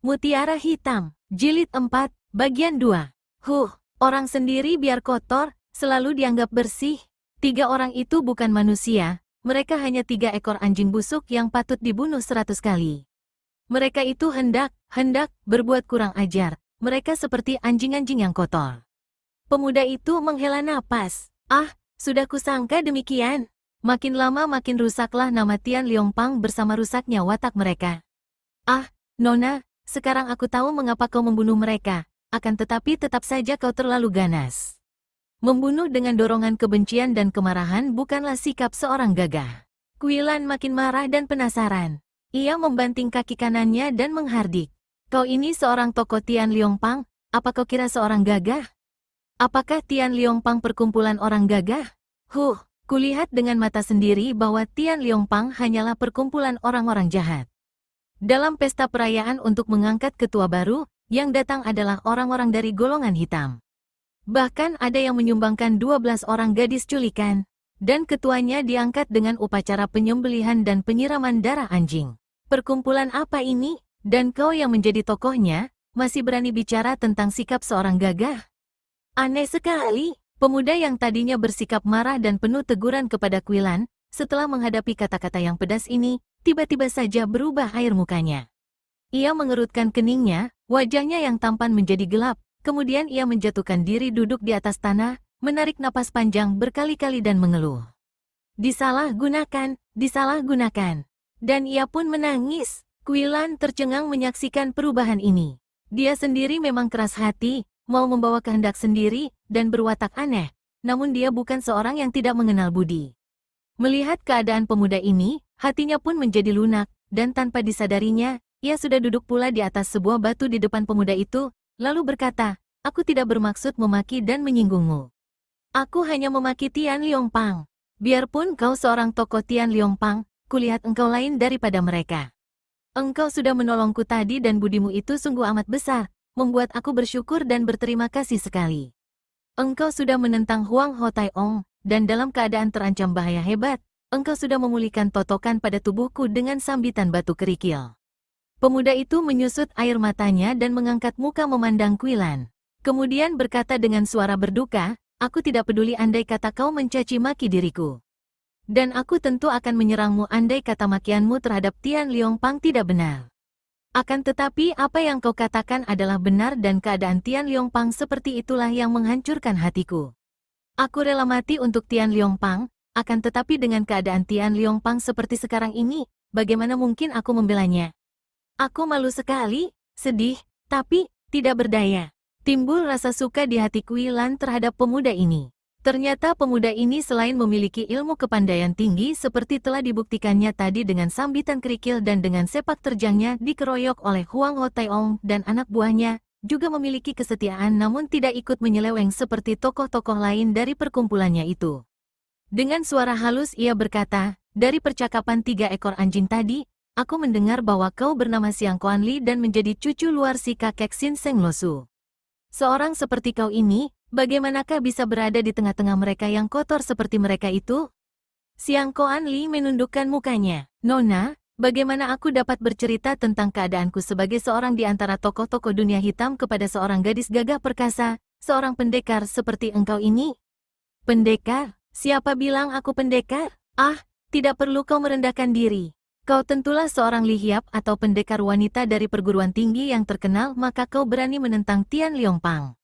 Mutiara Hitam, Jilid 4, Bagian 2. Orang sendiri biar kotor, selalu dianggap bersih. 3 orang itu bukan manusia, mereka hanya 3 ekor anjing busuk yang patut dibunuh 100 kali. Mereka itu hendak berbuat kurang ajar, mereka seperti anjing-anjing yang kotor. Pemuda itu menghela napas. Sudah kusangka demikian. Makin lama makin rusaklah nama Tian Liongpang bersama rusaknya watak mereka. Nona, sekarang aku tahu mengapa kau membunuh mereka, akan tetapi tetap saja kau terlalu ganas. Membunuh dengan dorongan kebencian dan kemarahan bukanlah sikap seorang gagah. Kuilan makin marah dan penasaran. Ia membanting kaki kanannya dan menghardik. Kau ini seorang tokoh Tian Liongpang, apa kau kira seorang gagah? Apakah Tian Liongpang perkumpulan orang gagah? Kulihat dengan mata sendiri bahwa Tian Liongpang hanyalah perkumpulan orang-orang jahat. Dalam pesta perayaan untuk mengangkat ketua baru, yang datang adalah orang-orang dari golongan hitam. Bahkan ada yang menyumbangkan 12 orang gadis culikan, dan ketuanya diangkat dengan upacara penyembelihan dan penyiraman darah anjing. Perkumpulan apa ini? Dan kau yang menjadi tokohnya, masih berani bicara tentang sikap seorang gagah? Aneh sekali. Pemuda yang tadinya bersikap marah dan penuh teguran kepada Kuilan, setelah menghadapi kata-kata yang pedas ini, tiba-tiba saja berubah air mukanya. Ia mengerutkan keningnya, wajahnya yang tampan menjadi gelap, kemudian ia menjatuhkan diri duduk di atas tanah, menarik napas panjang berkali-kali dan mengeluh. Disalahgunakan. Dan ia pun menangis. Kuilan tercengang menyaksikan perubahan ini. Dia sendiri memang keras hati, mau membawa kehendak sendiri, dan berwatak aneh, namun dia bukan seorang yang tidak mengenal budi. Melihat keadaan pemuda ini, hatinya pun menjadi lunak, dan tanpa disadarinya, ia sudah duduk pula di atas sebuah batu di depan pemuda itu, lalu berkata, "Aku tidak bermaksud memaki dan menyinggungmu. Aku hanya memaki Tian Liongpang. Biarpun kau seorang tokoh Tian Liongpang, kulihat engkau lain daripada mereka. Engkau sudah menolongku tadi dan budimu itu sungguh amat besar, membuat aku bersyukur dan berterima kasih sekali. Engkau sudah menentang Huang Ho Tai Ong, dan dalam keadaan terancam bahaya hebat, engkau sudah memulihkan totokan pada tubuhku dengan sambitan batu kerikil." Pemuda itu menyusut air matanya dan mengangkat muka memandang Kuilan. Kemudian berkata dengan suara berduka, "Aku tidak peduli andai kata kau mencaci maki diriku. Dan aku tentu akan menyerangmu andai kata makianmu terhadap Tian Liongpang tidak benar. Akan tetapi apa yang kau katakan adalah benar dan keadaan Tian Liongpang seperti itulah yang menghancurkan hatiku. Aku rela mati untuk Tian Liongpang, akan tetapi dengan keadaan Tian Liongpang seperti sekarang ini, bagaimana mungkin aku membelanya? Aku malu sekali, sedih, tapi tidak berdaya." Timbul rasa suka di hati Kuilan terhadap pemuda ini. Ternyata pemuda ini selain memiliki ilmu kepandaian tinggi seperti telah dibuktikannya tadi dengan sambitan kerikil dan dengan sepak terjangnya dikeroyok oleh Huang Ho Tai Ong dan anak buahnya, juga memiliki kesetiaan namun tidak ikut menyeleweng seperti tokoh-tokoh lain dari perkumpulannya itu. Dengan suara halus ia berkata, "Dari percakapan 3 ekor anjing tadi, aku mendengar bahwa kau bernama Siang Kuan Li dan menjadi cucu luar si kakek Sin Seng Losu. Seorang seperti kau ini, bagaimanakah bisa berada di tengah-tengah mereka yang kotor seperti mereka itu?" Siang Kuan Li menundukkan mukanya. "Nona, bagaimana aku dapat bercerita tentang keadaanku sebagai seorang di antara tokoh-tokoh dunia hitam kepada seorang gadis gagah perkasa, seorang pendekar seperti engkau ini?" "Pendekar? Siapa bilang aku pendekar?" Tidak perlu kau merendahkan diri. Kau tentulah seorang lihiap atau pendekar wanita dari perguruan tinggi yang terkenal, maka kau berani menentang Tian Liongpang.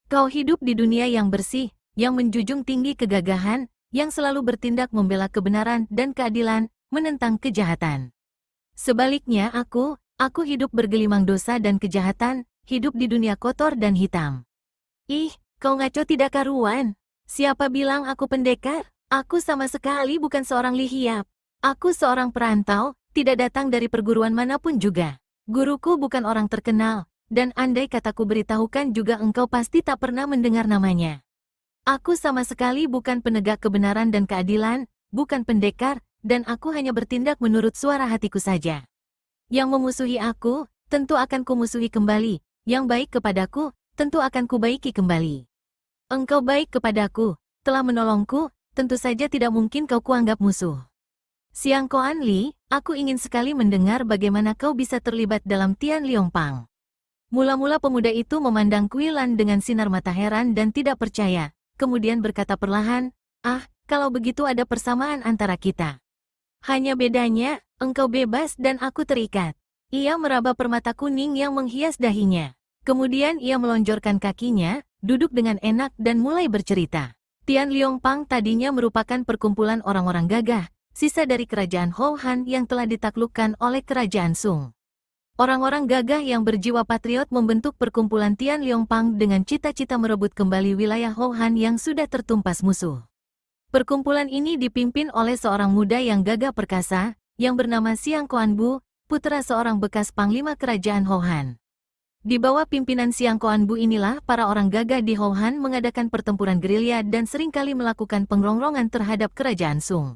Kau hidup di dunia yang bersih, yang menjunjung tinggi kegagahan, yang selalu bertindak membela kebenaran dan keadilan, menentang kejahatan. Sebaliknya aku hidup bergelimang dosa dan kejahatan, hidup di dunia kotor dan hitam. Kau ngaco tidak karuan. Siapa bilang aku pendekar? Aku sama sekali bukan seorang lihiap. Aku seorang perantau, tidak datang dari perguruan manapun juga. Guruku bukan orang terkenal, dan andai kataku beritahukan juga engkau pasti tak pernah mendengar namanya. Aku sama sekali bukan penegak kebenaran dan keadilan, bukan pendekar, dan aku hanya bertindak menurut suara hatiku saja. Yang memusuhi aku, tentu akan kumusuhi kembali, yang baik kepadaku, tentu akan kubaiki kembali. Engkau baik kepadaku, telah menolongku, tentu saja tidak mungkin kau kuanggap musuh. Siang Koan Li, aku ingin sekali mendengar bagaimana kau bisa terlibat dalam Tian Liong Pang. Mula-mula pemuda itu memandang Kui Lan dengan sinar mata heran dan tidak percaya, kemudian berkata perlahan, kalau begitu ada persamaan antara kita. Hanya bedanya, engkau bebas dan aku terikat. Ia meraba permata kuning yang menghias dahinya. Kemudian ia melonjorkan kakinya, duduk dengan enak dan mulai bercerita. Tian Liong Pang tadinya merupakan perkumpulan orang-orang gagah, sisa dari kerajaan Hou Han yang telah ditaklukkan oleh kerajaan Sung. Orang-orang gagah yang berjiwa patriot membentuk perkumpulan Tian Liong Pang dengan cita-cita merebut kembali wilayah Hou Han yang sudah tertumpas musuh. Perkumpulan ini dipimpin oleh seorang muda yang gagah perkasa, yang bernama Siang Koan Bu, putra seorang bekas panglima kerajaan Hou Han. Di bawah pimpinan Siang Koan Bu inilah para orang gagah di Hou Han mengadakan pertempuran gerilya dan seringkali melakukan pengrongrongan terhadap kerajaan Sung.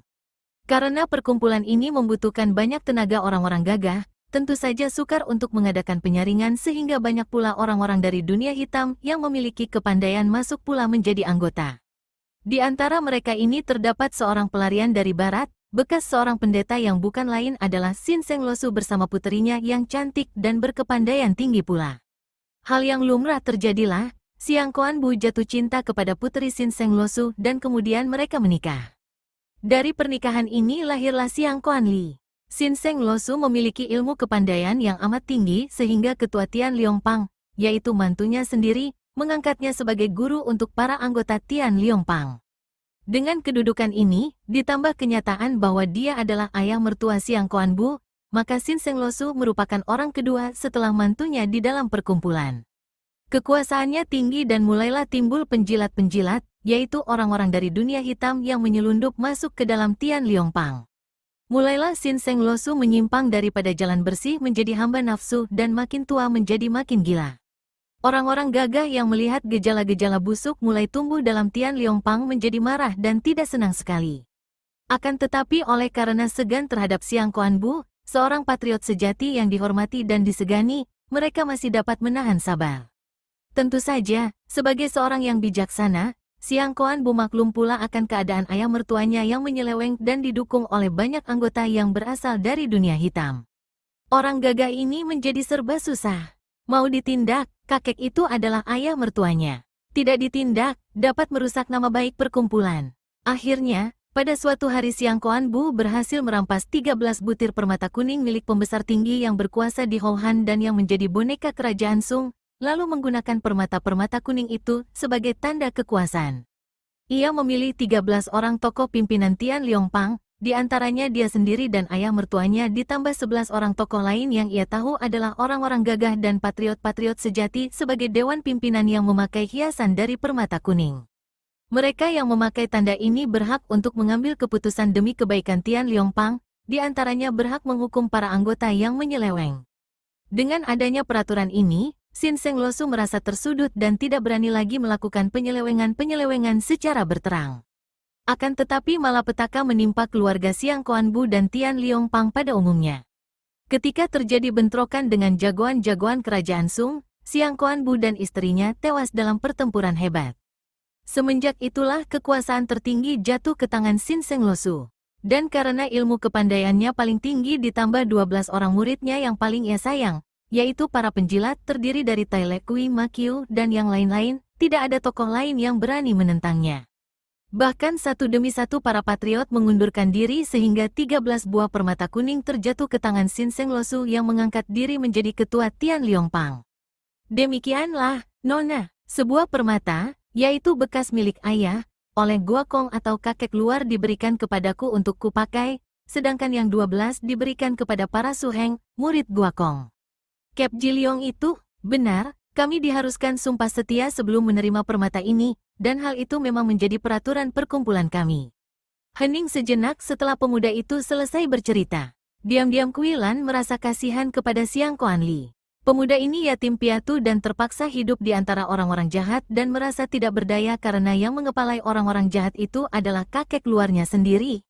Karena perkumpulan ini membutuhkan banyak tenaga orang-orang gagah, tentu saja sukar untuk mengadakan penyaringan sehingga banyak pula orang-orang dari dunia hitam yang memiliki kepandaian masuk pula menjadi anggota. Di antara mereka ini terdapat seorang pelarian dari barat, bekas seorang pendeta yang bukan lain adalah Sin Seng Losu bersama puterinya yang cantik dan berkepandaian tinggi pula. Hal yang lumrah terjadilah, Siang Koan Bu jatuh cinta kepada puteri Sin Seng Losu dan kemudian mereka menikah. Dari pernikahan ini lahirlah Siang Koan Li. Sin Seng Losu memiliki ilmu kepandaian yang amat tinggi sehingga ketua Tian Liong Pang, yaitu mantunya sendiri, mengangkatnya sebagai guru untuk para anggota Tian Liong Pang. Dengan kedudukan ini, ditambah kenyataan bahwa dia adalah ayah mertua Siang Koan Bu, maka Sin Seng Losu merupakan orang kedua setelah mantunya di dalam perkumpulan. Kekuasaannya tinggi dan mulailah timbul penjilat-penjilat, yaitu orang-orang dari dunia hitam yang menyelundup masuk ke dalam Tian Liong Pang. Mulailah Sin Seng Losu menyimpang daripada jalan bersih menjadi hamba nafsu dan makin tua menjadi makin gila. Orang-orang gagah yang melihat gejala-gejala busuk mulai tumbuh dalam Tian Liong Pang menjadi marah dan tidak senang sekali. Akan tetapi oleh karena segan terhadap Siang Koan Bu, seorang patriot sejati yang dihormati dan disegani, mereka masih dapat menahan sabar. Tentu saja, sebagai seorang yang bijaksana, Siang Koan Bu maklum pula akan keadaan ayah mertuanya yang menyeleweng dan didukung oleh banyak anggota yang berasal dari dunia hitam. Orang gagah ini menjadi serba susah. Mau ditindak, kakek itu adalah ayah mertuanya. Tidak ditindak, dapat merusak nama baik perkumpulan. Akhirnya, pada suatu hari Siang Koan Bu berhasil merampas 13 butir permata kuning milik pembesar tinggi yang berkuasa di Hou Han dan yang menjadi boneka kerajaan Sung, lalu menggunakan permata-permata kuning itu sebagai tanda kekuasaan. Ia memilih 13 orang tokoh pimpinan Tian Liong Pang, di antaranya dia sendiri dan ayah mertuanya ditambah 11 orang tokoh lain yang ia tahu adalah orang-orang gagah dan patriot-patriot sejati sebagai dewan pimpinan yang memakai hiasan dari permata kuning. Mereka yang memakai tanda ini berhak untuk mengambil keputusan demi kebaikan Tian Liong Pang, di antaranya berhak menghukum para anggota yang menyeleweng. Dengan adanya peraturan ini, Sin Seng Losu merasa tersudut dan tidak berani lagi melakukan penyelewengan-penyelewengan secara berterang. Akan tetapi malapetaka menimpa keluarga Siang Koan Bu dan Tian Liong Pang pada umumnya. Ketika terjadi bentrokan dengan jagoan-jagoan kerajaan Sung, Siang Koan Bu dan istrinya tewas dalam pertempuran hebat. Semenjak itulah kekuasaan tertinggi jatuh ke tangan Sin Seng Losu. Dan karena ilmu kepandaiannya paling tinggi ditambah 12 orang muridnya yang paling ia sayang, yaitu para penjilat terdiri dari Tai Le Kui Ma Kiu dan yang lain-lain, tidak ada tokoh lain yang berani menentangnya. Bahkan satu demi satu para patriot mengundurkan diri sehingga 13 buah permata kuning terjatuh ke tangan Sin Seng Losu yang mengangkat diri menjadi ketua Tian Liong Pang. Demikianlah, Nona, sebuah permata, yaitu bekas milik ayah, oleh Gua Kong atau kakek luar diberikan kepadaku untuk kupakai, sedangkan yang 12 diberikan kepada para suheng, murid Gua Kong. Kep Jiliong itu, benar, kami diharuskan sumpah setia sebelum menerima permata ini, dan hal itu memang menjadi peraturan perkumpulan kami. Hening sejenak setelah pemuda itu selesai bercerita. Diam-diam Kui Lan merasa kasihan kepada Siang Koan Li. Pemuda ini yatim piatu dan terpaksa hidup di antara orang-orang jahat dan merasa tidak berdaya karena yang mengepalai orang-orang jahat itu adalah kakek luarnya sendiri.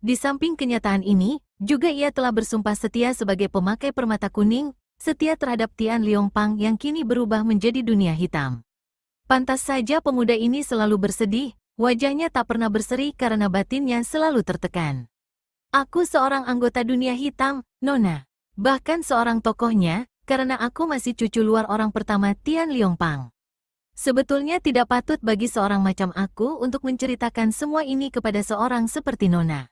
Di samping kenyataan ini, juga ia telah bersumpah setia sebagai pemakai permata kuning, setia terhadap Tian Liong Pang yang kini berubah menjadi dunia hitam. Pantas saja pemuda ini selalu bersedih, wajahnya tak pernah berseri karena batinnya selalu tertekan. Aku seorang anggota dunia hitam, Nona. Bahkan seorang tokohnya, karena aku masih cucu luar orang pertama Tian Liongpang. Sebetulnya tidak patut bagi seorang macam aku untuk menceritakan semua ini kepada seorang seperti Nona.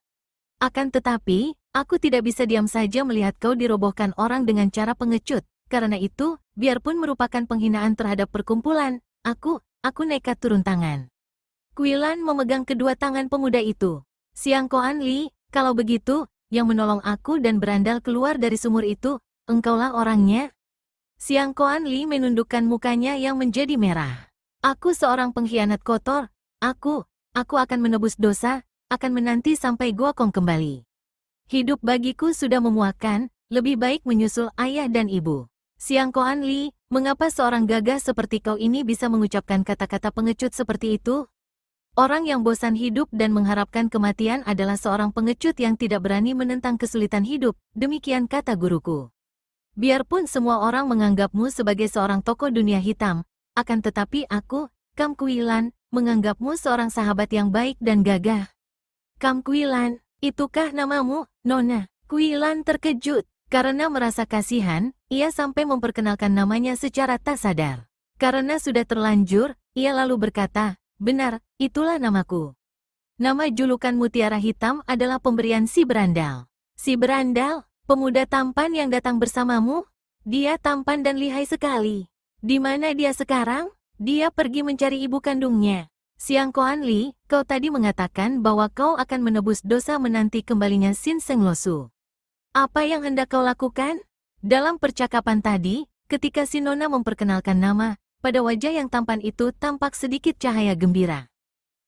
Akan tetapi, aku tidak bisa diam saja melihat kau dirobohkan orang dengan cara pengecut. Karena itu, biarpun merupakan penghinaan terhadap perkumpulan, aku nekat turun tangan. Kuilan memegang kedua tangan pemuda itu. Siang Koan Li, kalau begitu, yang menolong aku dan berandal keluar dari sumur itu, engkaulah orangnya? Siang Koan Li menundukkan mukanya yang menjadi merah. Aku seorang pengkhianat kotor. Aku akan menebus dosa, akan menanti sampai Gua Kong kembali. Hidup bagiku sudah memuakkan, lebih baik menyusul ayah dan ibu. Siang Koan Li, mengapa seorang gagah seperti kau ini bisa mengucapkan kata-kata pengecut seperti itu? Orang yang bosan hidup dan mengharapkan kematian adalah seorang pengecut yang tidak berani menentang kesulitan hidup, demikian kata guruku. Biarpun semua orang menganggapmu sebagai seorang tokoh dunia hitam, akan tetapi aku, Kam Kuilan, menganggapmu seorang sahabat yang baik dan gagah. Kam Kuilan, itukah namamu, Nona? Kuilan terkejut. Karena merasa kasihan, ia sampai memperkenalkan namanya secara tak sadar. Karena sudah terlanjur, ia lalu berkata, benar, itulah namaku. Nama julukan Mutiara Hitam adalah pemberian si berandal. Si berandal, pemuda tampan yang datang bersamamu? Dia tampan dan lihai sekali. Di mana dia sekarang? Dia pergi mencari ibu kandungnya. Siang Koan Li, kau tadi mengatakan bahwa kau akan menebus dosa menanti kembalinya Sin Seng Losu. Apa yang hendak kau lakukan? Dalam percakapan tadi, ketika si Nona memperkenalkan nama, pada wajah yang tampan itu tampak sedikit cahaya gembira.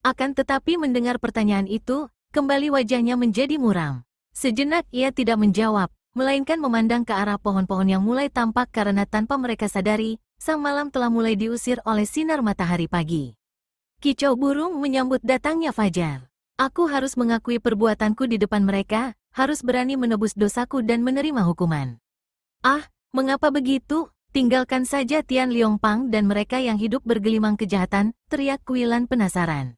Akan tetapi mendengar pertanyaan itu, kembali wajahnya menjadi muram. Sejenak ia tidak menjawab, melainkan memandang ke arah pohon-pohon yang mulai tampak karena tanpa mereka sadari, sang malam telah mulai diusir oleh sinar matahari pagi. Kicau burung menyambut datangnya fajar. Aku harus mengakui perbuatanku di depan mereka, harus berani menebus dosaku dan menerima hukuman. Ah, mengapa begitu? Tinggalkan saja Tian Liongpang dan mereka yang hidup bergelimang kejahatan, teriak Kuilan penasaran.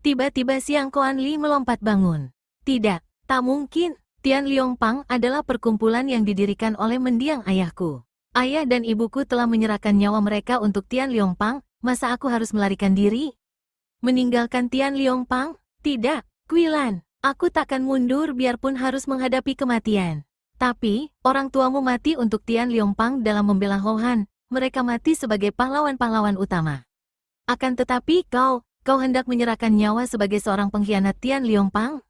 Tiba-tiba Siang Koan Li melompat bangun. Tidak, tak mungkin. Tian Liongpang adalah perkumpulan yang didirikan oleh mendiang ayahku. Ayah dan ibuku telah menyerahkan nyawa mereka untuk Tian Liongpang, masa aku harus melarikan diri? Meninggalkan Tian Liongpang? Tidak, Kuilan. Aku takkan mundur biarpun harus menghadapi kematian. Tapi, orang tuamu mati untuk Tian Liongpang dalam membela Ho Han. Mereka mati sebagai pahlawan-pahlawan utama. Akan tetapi kau hendak menyerahkan nyawa sebagai seorang pengkhianat Tian Liongpang?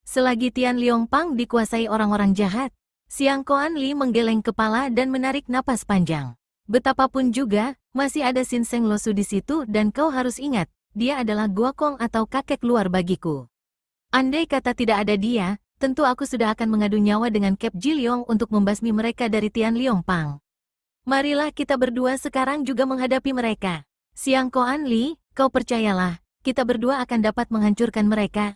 Selagi Tian Liongpang dikuasai orang-orang jahat, Siang Koan Li menggeleng kepala dan menarik napas panjang. Betapapun juga, masih ada Sin Seng Losu di situ dan kau harus ingat, dia adalah Gua Kong atau kakek luar bagiku. Andai kata tidak ada dia, tentu aku sudah akan mengadu nyawa dengan Kep Ji Leong untuk membasmi mereka dari Tian Liongpang. Marilah kita berdua sekarang juga menghadapi mereka. Siang Koan Li, kau percayalah, kita berdua akan dapat menghancurkan mereka.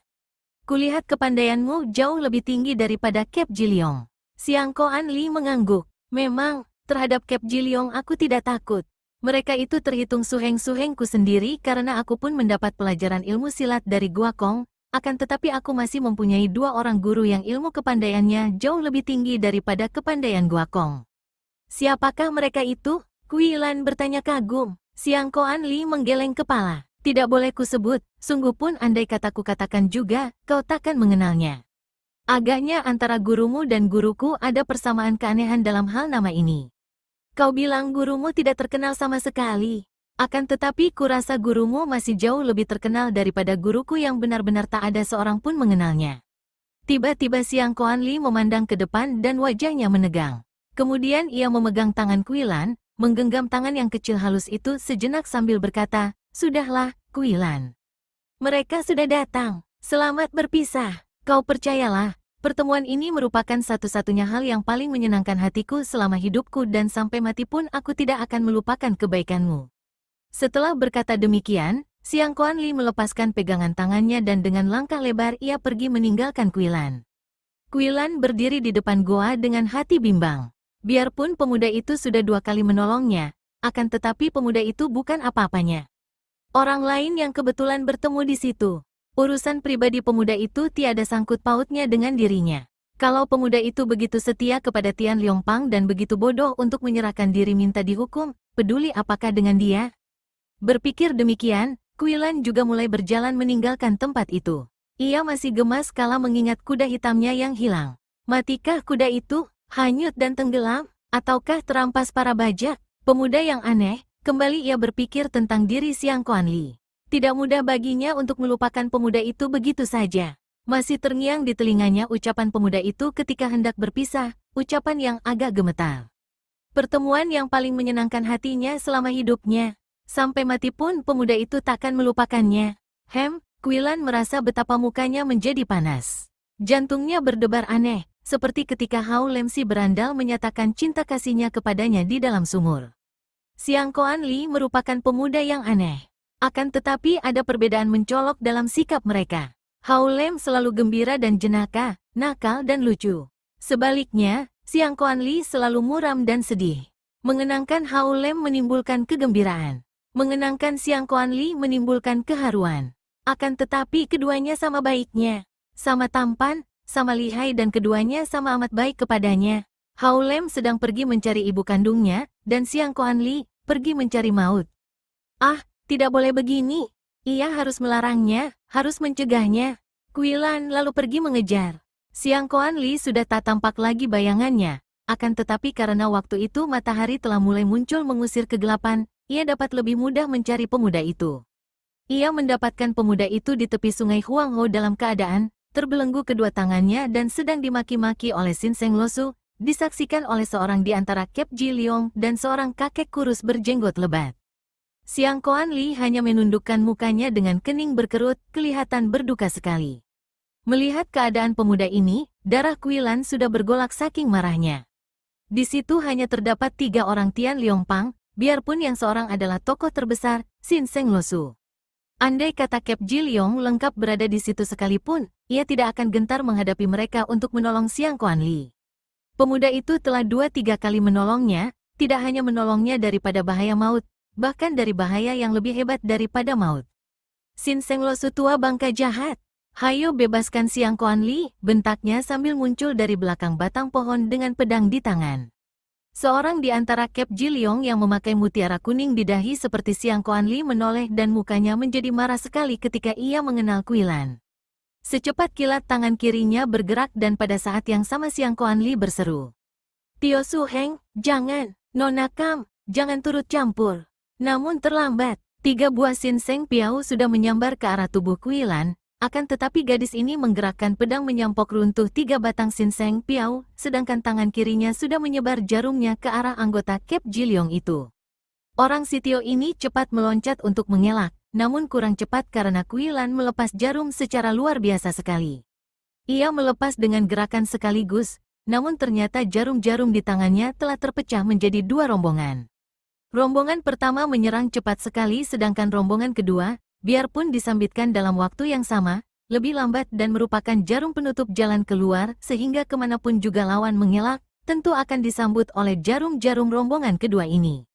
Kulihat kepandaianmu jauh lebih tinggi daripada Kep Ji Leong. Siang Koan Li mengangguk. Memang, terhadap Kep Ji Leong aku tidak takut. Mereka itu terhitung suheng-suhengku sendiri karena aku pun mendapat pelajaran ilmu silat dari Gua Kong, akan tetapi aku masih mempunyai dua orang guru yang ilmu kepandaiannya jauh lebih tinggi daripada kepandaian Gua Kong. Siapakah mereka itu? Kuilan bertanya kagum. Siang Koan Li menggeleng kepala. Tidak boleh kusebut, sungguh pun andai kataku katakan juga, kau takkan mengenalnya. Agaknya antara gurumu dan guruku ada persamaan keanehan dalam hal nama ini. Kau bilang gurumu tidak terkenal sama sekali. Akan tetapi kurasa gurumu masih jauh lebih terkenal daripada guruku yang benar-benar tak ada seorang pun mengenalnya. Tiba-tiba Siang Koan Li memandang ke depan dan wajahnya menegang. Kemudian ia memegang tangan Kuilan, menggenggam tangan yang kecil halus itu sejenak sambil berkata, "Sudahlah, Kuilan. Mereka sudah datang. Selamat berpisah. Kau percayalah, pertemuan ini merupakan satu-satunya hal yang paling menyenangkan hatiku selama hidupku dan sampai mati pun aku tidak akan melupakan kebaikanmu." Setelah berkata demikian, Siang Koan Li melepaskan pegangan tangannya dan dengan langkah lebar ia pergi meninggalkan Kuilan. Kuilan berdiri di depan goa dengan hati bimbang. Biarpun pemuda itu sudah 2 kali menolongnya, akan tetapi pemuda itu bukan apa-apanya. Orang lain yang kebetulan bertemu di situ. Urusan pribadi pemuda itu tiada sangkut pautnya dengan dirinya. Kalau pemuda itu begitu setia kepada Tian Liongpang dan begitu bodoh untuk menyerahkan diri minta dihukum, peduli apakah dengan dia? Berpikir demikian, Kuilan juga mulai berjalan meninggalkan tempat itu. Ia masih gemas kala mengingat kuda hitamnya yang hilang. Matikah kuda itu? Hanyut dan tenggelam? Ataukah terampas para bajak? Pemuda yang aneh, kembali ia berpikir tentang diri Xiang Kuanli. Tidak mudah baginya untuk melupakan pemuda itu begitu saja. Masih terngiang di telinganya ucapan pemuda itu ketika hendak berpisah, ucapan yang agak gemetar. Pertemuan yang paling menyenangkan hatinya selama hidupnya. Sampai mati pun pemuda itu takkan melupakannya. Kuilan merasa betapa mukanya menjadi panas. Jantungnya berdebar aneh, seperti ketika Hao Lemsi berandal menyatakan cinta kasihnya kepadanya di dalam sumur. Xiang Kuanli merupakan pemuda yang aneh. Akan tetapi ada perbedaan mencolok dalam sikap mereka. Hao Lem selalu gembira dan jenaka, nakal dan lucu. Sebaliknya, Xiang Kuanli selalu muram dan sedih. Mengenangkan Hao Lem menimbulkan kegembiraan. Mengenangkan Xiang Kuanli menimbulkan keharuan. Akan tetapi keduanya sama baiknya. Sama tampan, sama lihai dan keduanya sama amat baik kepadanya. Hao Lem sedang pergi mencari ibu kandungnya, dan Xiang Kuanli pergi mencari maut. Ah, tidak boleh begini. Ia harus melarangnya, harus mencegahnya. Kuilan lalu pergi mengejar. Xiang Kuanli sudah tak tampak lagi bayangannya. Akan tetapi karena waktu itu matahari telah mulai muncul mengusir kegelapan, ia dapat lebih mudah mencari pemuda itu. Ia mendapatkan pemuda itu di tepi sungai Huangho dalam keadaan terbelenggu kedua tangannya dan sedang dimaki-maki oleh Sin Seng Losu, disaksikan oleh seorang di antara Kep Ji Liong dan seorang kakek kurus berjenggot lebat. Xiang Kuanli hanya menundukkan mukanya dengan kening berkerut, kelihatan berduka sekali. Melihat keadaan pemuda ini, darah Kuilan sudah bergolak saking marahnya. Di situ hanya terdapat 3 orang Tian Liongpang, biarpun yang seorang adalah tokoh terbesar, Sin Seng Losu. Andai kata Kep Ji Liong lengkap berada di situ sekalipun, ia tidak akan gentar menghadapi mereka untuk menolong Xiang Kuanli. Pemuda itu telah 2-3 kali menolongnya, tidak hanya menolongnya daripada bahaya maut, bahkan dari bahaya yang lebih hebat daripada maut. Sin Seng Losu tua bangka jahat. Hayo bebaskan Xiang Kuanli, bentaknya sambil muncul dari belakang batang pohon dengan pedang di tangan. Seorang di antara Kep Ji Liong yang memakai mutiara kuning di dahi seperti Xiang Kuanli menoleh dan mukanya menjadi marah sekali ketika ia mengenal Kuilan. Secepat kilat tangan kirinya bergerak dan pada saat yang sama Xiang Kuanli berseru. Tio Su Heng, jangan, Nona Kam, jangan turut campur. Namun terlambat, 3 buah Sin Seng Piao sudah menyambar ke arah tubuh Kuilan, akan tetapi gadis ini menggerakkan pedang menyampok runtuh 3 batang Sin Seng Piao, sedangkan tangan kirinya sudah menyebar jarumnya ke arah anggota Kep Ji Liong itu. Orang Sitio ini cepat meloncat untuk mengelak, namun kurang cepat karena Kuilan melepas jarum secara luar biasa sekali. Ia melepas dengan gerakan sekaligus, namun ternyata jarum-jarum di tangannya telah terpecah menjadi 2 rombongan. Rombongan pertama menyerang cepat sekali sedangkan rombongan kedua, biarpun disambitkan dalam waktu yang sama, lebih lambat dan merupakan jarum penutup jalan keluar sehingga kemanapun juga lawan mengelak, tentu akan disambut oleh jarum-jarum rombongan kedua ini.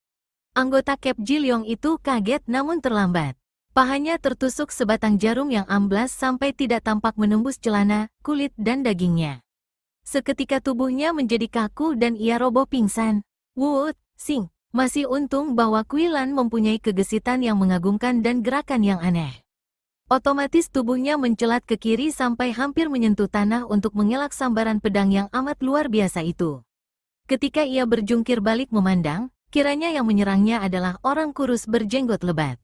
Anggota Kep Ji Liong itu kaget namun terlambat. Pahanya tertusuk sebatang jarum yang amblas sampai tidak tampak menembus celana, kulit dan dagingnya. Seketika tubuhnya menjadi kaku dan ia roboh pingsan. Wut, Sing. Masih untung bahwa Kuilan mempunyai kegesitan yang mengagumkan dan gerakan yang aneh. Otomatis tubuhnya mencelat ke kiri sampai hampir menyentuh tanah untuk mengelak sambaran pedang yang amat luar biasa itu. Ketika ia berjungkir balik memandang, kiranya yang menyerangnya adalah orang kurus berjenggot lebat.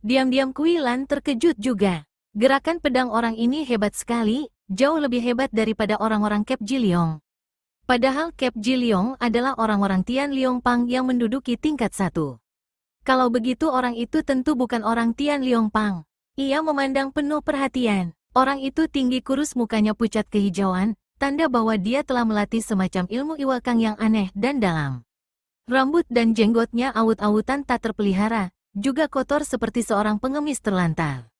Diam-diam Kuilan terkejut juga. Gerakan pedang orang ini hebat sekali, jauh lebih hebat daripada orang-orang Kep Ji Liong. Padahal Kep Ji Liong adalah orang-orang Tian Liongpang yang menduduki tingkat 1. Kalau begitu orang itu tentu bukan orang Tian Liongpang. Ia memandang penuh perhatian. Orang itu tinggi kurus mukanya pucat kehijauan, tanda bahwa dia telah melatih semacam ilmu iwakang yang aneh dan dalam. Rambut dan jenggotnya awut-awutan tak terpelihara, juga kotor seperti seorang pengemis terlantar.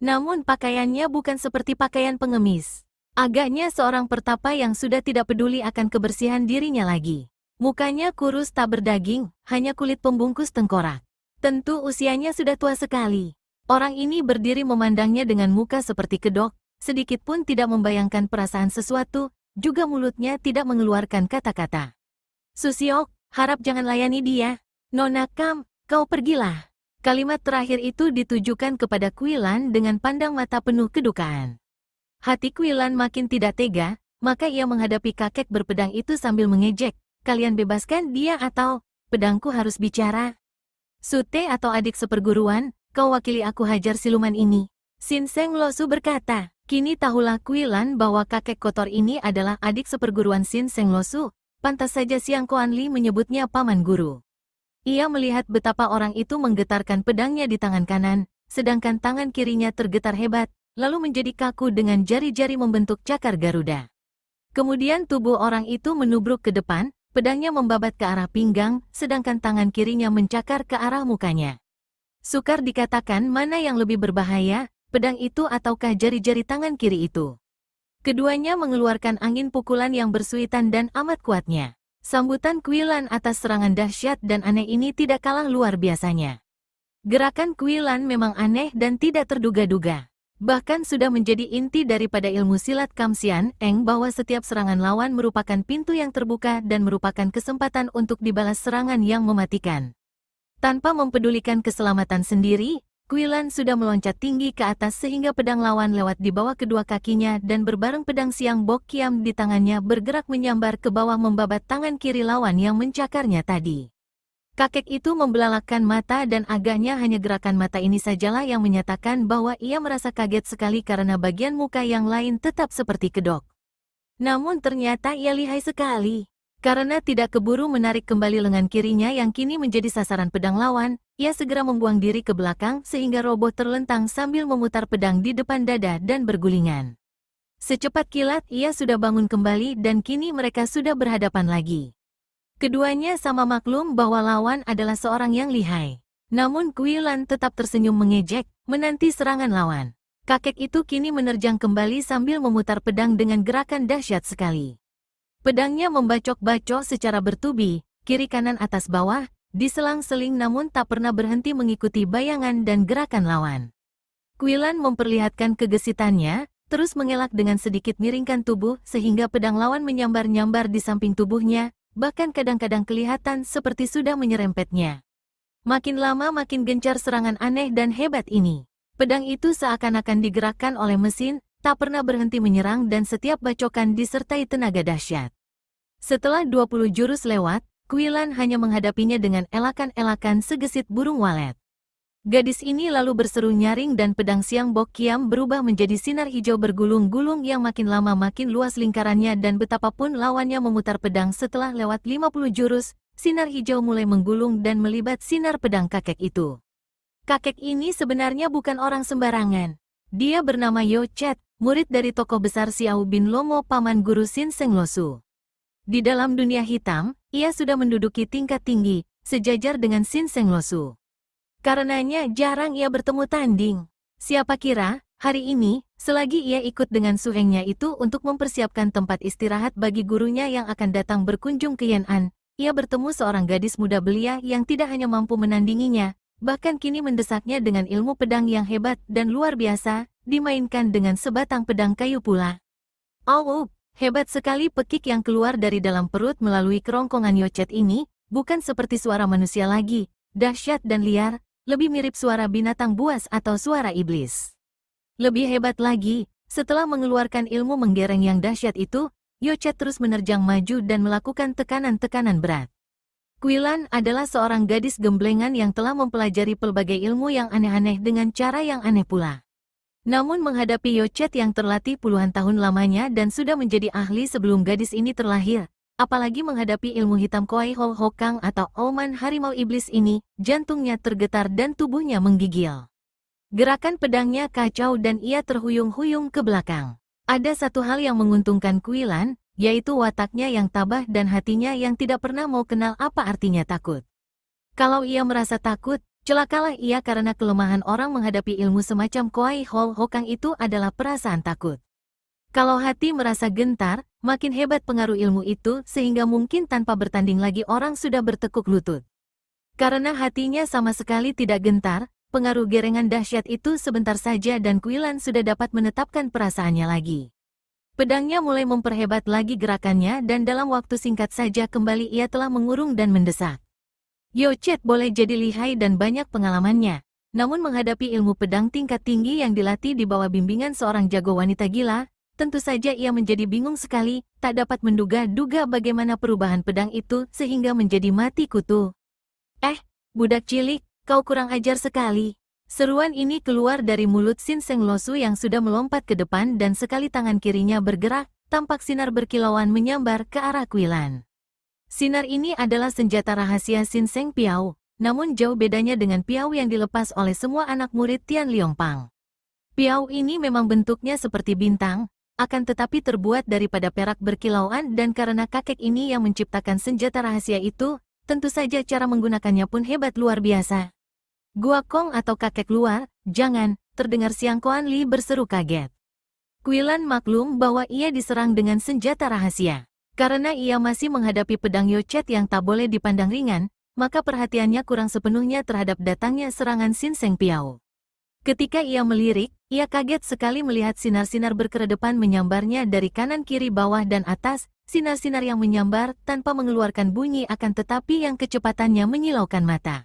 Namun pakaiannya bukan seperti pakaian pengemis. Agaknya seorang pertapa yang sudah tidak peduli akan kebersihan dirinya lagi. Mukanya kurus tak berdaging, hanya kulit pembungkus tengkorak. Tentu usianya sudah tua sekali. Orang ini berdiri memandangnya dengan muka seperti kedok, sedikit pun tidak membayangkan perasaan sesuatu, juga mulutnya tidak mengeluarkan kata-kata. Susiok, harap jangan layani dia. Nona Kam, kau pergilah. Kalimat terakhir itu ditujukan kepada Kuilan dengan pandang mata penuh kedukaan. Hati Kuilan makin tidak tega, maka ia menghadapi kakek berpedang itu sambil mengejek. Kalian bebaskan dia atau pedangku harus bicara. Sute atau adik seperguruan, kau wakili aku hajar siluman ini. Sin Seng Losu berkata, kini tahulah Kuilan bahwa kakek kotor ini adalah adik seperguruan Sin Seng Losu. Pantas saja Siang Kuan Li menyebutnya paman guru. Ia melihat betapa orang itu menggetarkan pedangnya di tangan kanan, sedangkan tangan kirinya tergetar hebat, lalu menjadi kaku dengan jari-jari membentuk cakar Garuda. Kemudian tubuh orang itu menubruk ke depan, pedangnya membabat ke arah pinggang, sedangkan tangan kirinya mencakar ke arah mukanya. Sukar dikatakan mana yang lebih berbahaya, pedang itu ataukah jari-jari tangan kiri itu. Keduanya mengeluarkan angin pukulan yang bersuitan dan amat kuatnya. Sambutan Kuilan atas serangan dahsyat dan aneh ini tidak kalah luar biasanya. Gerakan Kuilan memang aneh dan tidak terduga-duga. Bahkan sudah menjadi inti daripada ilmu silat Kamsian Eng bahwa setiap serangan lawan merupakan pintu yang terbuka dan merupakan kesempatan untuk dibalas serangan yang mematikan. Tanpa mempedulikan keselamatan sendiri, Kuilan sudah meloncat tinggi ke atas sehingga pedang lawan lewat di bawah kedua kakinya dan berbareng pedang Siang Bok Kiam di tangannya bergerak menyambar ke bawah membabat tangan kiri lawan yang mencakarnya tadi. Kakek itu membelalakkan mata dan agaknya hanya gerakan mata ini sajalah yang menyatakan bahwa ia merasa kaget sekali karena bagian muka yang lain tetap seperti kedok. Namun ternyata ia lihai sekali. Karena tidak keburu menarik kembali lengan kirinya yang kini menjadi sasaran pedang lawan, ia segera membuang diri ke belakang sehingga roboh terlentang sambil memutar pedang di depan dada dan bergulingan. Secepat kilat ia sudah bangun kembali dan kini mereka sudah berhadapan lagi. Keduanya sama maklum bahwa lawan adalah seorang yang lihai. Namun Kuilan tetap tersenyum mengejek, menanti serangan lawan. Kakek itu kini menerjang kembali sambil memutar pedang dengan gerakan dahsyat sekali. Pedangnya membacok-bacok secara bertubi, kiri kanan atas bawah, diselang-seling namun tak pernah berhenti mengikuti bayangan dan gerakan lawan. Kuilan memperlihatkan kegesitannya, terus mengelak dengan sedikit miringkan tubuh sehingga pedang lawan menyambar-nyambar di samping tubuhnya, bahkan kadang-kadang kelihatan seperti sudah menyerempetnya. Makin lama makin gencar serangan aneh dan hebat ini. Pedang itu seakan-akan digerakkan oleh mesin, tak pernah berhenti menyerang dan setiap bacokan disertai tenaga dahsyat. Setelah 20 jurus lewat, Kuilan hanya menghadapinya dengan elakan-elakan segesit burung walet. Gadis ini lalu berseru nyaring dan pedang Siang Bok Kiam berubah menjadi sinar hijau bergulung-gulung yang makin lama makin luas lingkarannya dan betapapun lawannya memutar pedang setelah lewat 50 jurus, sinar hijau mulai menggulung dan melibat sinar pedang kakek itu. Kakek ini sebenarnya bukan orang sembarangan. Dia bernama Yo Chet, murid dari tokoh besar Xiao bin Lomo paman guru Sin Seng Losu. Di dalam dunia hitam, ia sudah menduduki tingkat tinggi, sejajar dengan Sin Seng Losu. Karenanya jarang ia bertemu tanding. Siapa kira, hari ini, selagi ia ikut dengan suhengnya itu untuk mempersiapkan tempat istirahat bagi gurunya yang akan datang berkunjung ke Yan'an, ia bertemu seorang gadis muda belia yang tidak hanya mampu menandinginya, bahkan kini mendesaknya dengan ilmu pedang yang hebat dan luar biasa, dimainkan dengan sebatang pedang kayu pula. Oh, hebat sekali pekik yang keluar dari dalam perut melalui kerongkongan Yocet ini, bukan seperti suara manusia lagi, dahsyat dan liar, lebih mirip suara binatang buas atau suara iblis. Lebih hebat lagi, setelah mengeluarkan ilmu menggereng yang dahsyat itu, Yocet terus menerjang maju dan melakukan tekanan-tekanan berat. Kuilan adalah seorang gadis gemblengan yang telah mempelajari pelbagai ilmu yang aneh-aneh dengan cara yang aneh pula. Namun menghadapi Yocet yang terlatih puluhan tahun lamanya dan sudah menjadi ahli sebelum gadis ini terlahir, apalagi menghadapi ilmu hitam Kuai Hol Hokang atau Oman Harimau Iblis ini, jantungnya tergetar dan tubuhnya menggigil. Gerakan pedangnya kacau dan ia terhuyung-huyung ke belakang. Ada satu hal yang menguntungkan Kuilan, yaitu wataknya yang tabah dan hatinya yang tidak pernah mau kenal apa artinya takut. Kalau ia merasa takut, celakalah ia karena kelemahan orang menghadapi ilmu semacam Kuai Hol Hokang itu adalah perasaan takut. Kalau hati merasa gentar, makin hebat pengaruh ilmu itu sehingga mungkin tanpa bertanding lagi orang sudah bertekuk lutut. Karena hatinya sama sekali tidak gentar, pengaruh gerengan dahsyat itu sebentar saja dan Kuilan sudah dapat menetapkan perasaannya lagi. Pedangnya mulai memperhebat lagi gerakannya dan dalam waktu singkat saja kembali ia telah mengurung dan mendesak. Yochet boleh jadi lihai dan banyak pengalamannya, namun menghadapi ilmu pedang tingkat tinggi yang dilatih di bawah bimbingan seorang jago wanita gila, tentu saja ia menjadi bingung sekali, tak dapat menduga-duga bagaimana perubahan pedang itu sehingga menjadi mati kutu. Budak cilik, kau kurang ajar sekali. Seruan ini keluar dari mulut Sin Seng Losu yang sudah melompat ke depan dan sekali tangan kirinya bergerak, tampak sinar berkilauan menyambar ke arah Kuilan. Sinar ini adalah senjata rahasia Sin Seng Piao, namun jauh bedanya dengan Piao yang dilepas oleh semua anak murid Tian Liongpang. Piao ini memang bentuknya seperti bintang, akan tetapi terbuat daripada perak berkilauan dan karena kakek ini yang menciptakan senjata rahasia itu, tentu saja cara menggunakannya pun hebat luar biasa. Gua Kong atau kakek luar, jangan, terdengar Siang Kuan Li berseru kaget. Kuilan maklum bahwa ia diserang dengan senjata rahasia. Karena ia masih menghadapi pedang Yochet yang tak boleh dipandang ringan, maka perhatiannya kurang sepenuhnya terhadap datangnya serangan Sin Seng Piao. Ketika ia melirik, ia kaget sekali melihat sinar-sinar berkeredepan menyambarnya dari kanan kiri bawah dan atas, sinar-sinar yang menyambar tanpa mengeluarkan bunyi akan tetapi yang kecepatannya menyilaukan mata.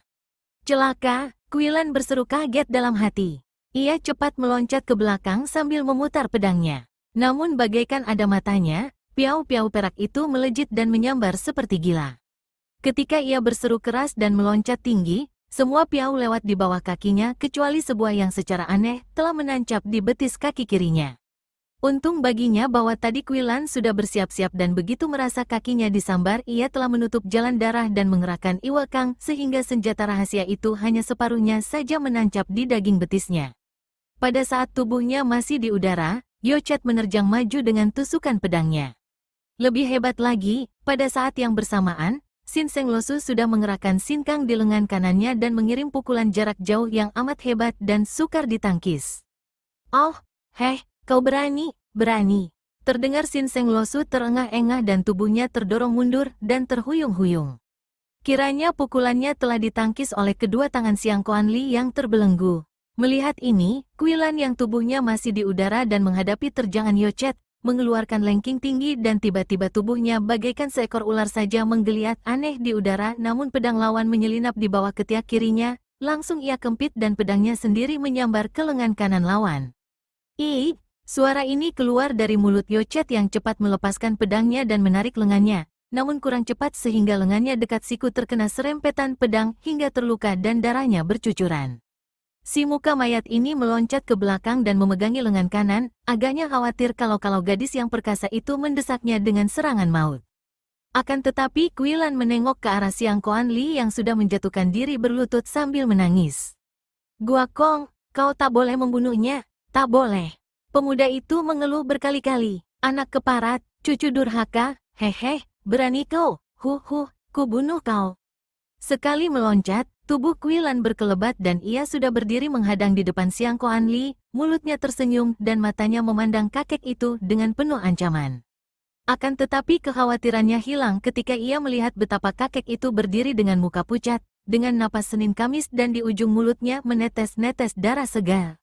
Celaka! Kuilan berseru kaget dalam hati. Ia cepat meloncat ke belakang sambil memutar pedangnya. Namun bagaikan ada matanya, piau-piau perak itu melejit dan menyambar seperti gila. Ketika ia berseru keras dan meloncat tinggi, semua piau lewat di bawah kakinya kecuali sebuah yang secara aneh telah menancap di betis kaki kirinya. Untung baginya bahwa tadi Kuilan sudah bersiap-siap dan begitu merasa kakinya disambar ia telah menutup jalan darah dan mengerahkan Iwa Kang sehingga senjata rahasia itu hanya separuhnya saja menancap di daging betisnya. Pada saat tubuhnya masih di udara, Yochet menerjang maju dengan tusukan pedangnya. Lebih hebat lagi, pada saat yang bersamaan, Sin Seng Losu sudah mengerahkan Sin Kang di lengan kanannya dan mengirim pukulan jarak jauh yang amat hebat dan sukar ditangkis. Oh, kau berani, berani. Terdengar Sin Seng Losu terengah-engah dan tubuhnya terdorong mundur dan terhuyung-huyung. Kiranya pukulannya telah ditangkis oleh kedua tangan Siang Kuan Li yang terbelenggu. Melihat ini, Kuilan yang tubuhnya masih di udara dan menghadapi terjangan Yochet, mengeluarkan lengking tinggi dan tiba-tiba tubuhnya bagaikan seekor ular saja menggeliat aneh di udara namun pedang lawan menyelinap di bawah ketiak kirinya, langsung ia kempit dan pedangnya sendiri menyambar ke lengan kanan lawan. Suara ini keluar dari mulut Yochet yang cepat melepaskan pedangnya dan menarik lengannya, namun kurang cepat sehingga lengannya dekat siku terkena serempetan pedang hingga terluka dan darahnya bercucuran. Si muka mayat ini meloncat ke belakang dan memegangi lengan kanan, agaknya khawatir kalau gadis yang perkasa itu mendesaknya dengan serangan maut. Akan tetapi Kuilan menengok ke arah Siang Kuan Li yang sudah menjatuhkan diri berlutut sambil menangis. Gua Kong, kau tak boleh membunuhnya, tak boleh. Pemuda itu mengeluh berkali-kali. Anak keparat, cucu durhaka, berani kau, ku bunuh kau. Sekali meloncat, tubuh Kuilan berkelebat dan ia sudah berdiri menghadang di depan Siang Kuan Li, mulutnya tersenyum dan matanya memandang kakek itu dengan penuh ancaman. Akan tetapi kekhawatirannya hilang ketika ia melihat betapa kakek itu berdiri dengan muka pucat, dengan napas Senin Kamis dan di ujung mulutnya menetes-netes darah segar.